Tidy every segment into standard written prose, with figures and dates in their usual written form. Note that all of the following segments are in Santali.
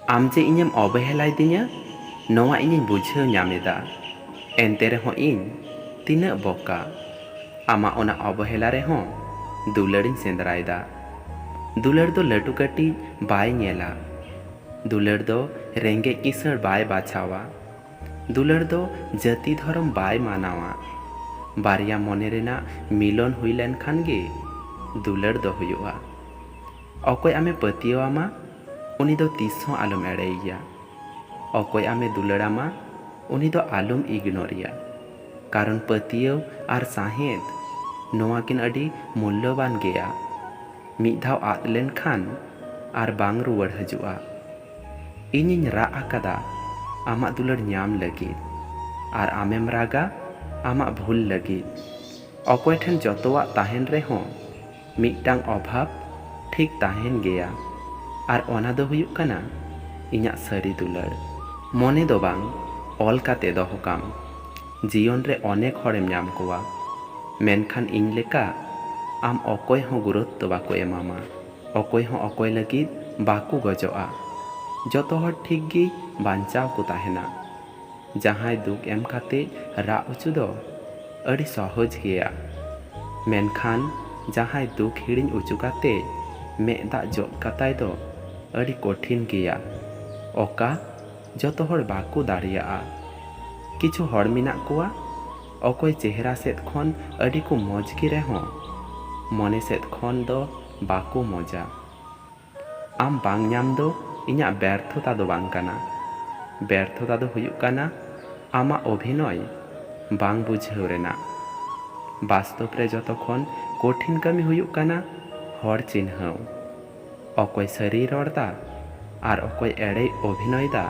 आम जे इᱧेम अवहेलाइदिᱧा नोवा इᱧिᱧ बुझाव ᱧᱟᱢᱮदा एनते रेहों इᱧ तिनाग बोका आमा ओना अवहेला रेहों दुलाड़िᱧ सेंदरायदा। दुलाड़ दो लटू कटी बाय नेला, दुलाड़ दो रेंगे किसड़ बाय बाछावा, दुलाड़ दो जाति धर्म बाय मानावा। बारिया मने रेना मिलन हुई लेन खान गे दुलाड़ दो हुयुआ। अकोय आमे पतियावामा उनी दो तीसों आलम एड़ेया, अकोय आमे दुलाड़ामा उनी दो आलम इग्नोरिया। कारण पतियाव आर साहेद नोवा किन अडी मूल्यवान गेया। मिद धाव आद लेन खान आर बांग रुवाड़ हजुआ। इनिñ राग आकादा आमा दुलाड़ ᱧᱟᱢ लगी आर आमेम रागा आमा भूल लगी। अकोय ठेन जतोवा ताहेन रेहों मिदटांग अभाव ठीक ताहेन गेया आर ओना दो हुयुग कना इñाग सारी दुलाड़। मने दो बांग ऑल काते दोहो काम, जीवन रे अनेक हरेम ᱧᱟᱢ कोवा, मेनखान इñ लेका आम अकोय हों गुरुत्व बाको एमामा, अकोय हों अकोय लगिद बाको गजोआ। जतो हर ठीक गी बांचाव को ताहेना। जहाय दुख एम काते राग उचु दो अड़ी सहज गेया, मेनखान जहाय दुख हिड़िñ उचु काते मेद दाग जोत काताय दो अड़ी कठिन गेया। ओका जतो हर बाको दाड़ियाआ। किछु हर मिनाग कोवा अकोय चेहरा सेद खन अड़ी को मौज गे रेहों मने सेद खन दो बाको मौजा। आम बांग ᱧᱟᱢ दो इñाग व्यर्थता दो बांग काना, व्यर्थता दो हुयुग काना आमा अभिनय बांग बुझाव रेना। वास्तव रे जतो खन कठिन कामी हुयुग काना हर चिन्हाव। अकोय सारी रड़दा आर अकोय एड़े अभिनयदा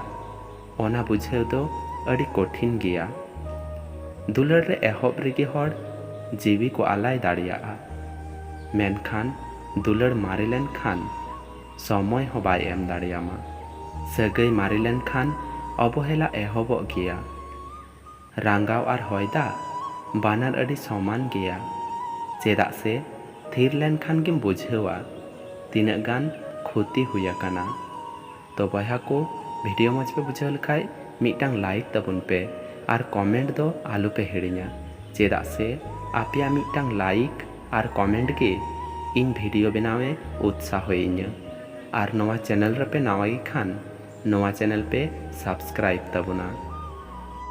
ओना बुझाव दो अड़ी कठिन गेया। दुलाड़ रे एहब रेगे हर जीवी को आलाय दाड़ियाआ, मेनखान दुलाड़ मारे लेन खान समय हो बाय एम दाड़ियामा। सागै मारे लेन खान अवहेला एहबोग गेया। रांगाव आर हयदा बानार अड़ी समान गेया, चेदाग से थीर लेन खान गेम बुझावा तिनाग गान क्षति हुई आकाना। तो बयहा को भिडियो मज पे बुझाव लेखाय मिदटांग लाइक तबुन पे आर कमेंट दो आलू पे हिड़िñा, चेदाग से आपेया मिदटांग लाइक आर कमेंट गे इन भिडियो बनावे उत्साह इñा। आर नवा चैनल रे पे नवा गे खान नवा चैनल पे सब्सक्राइब तबुना।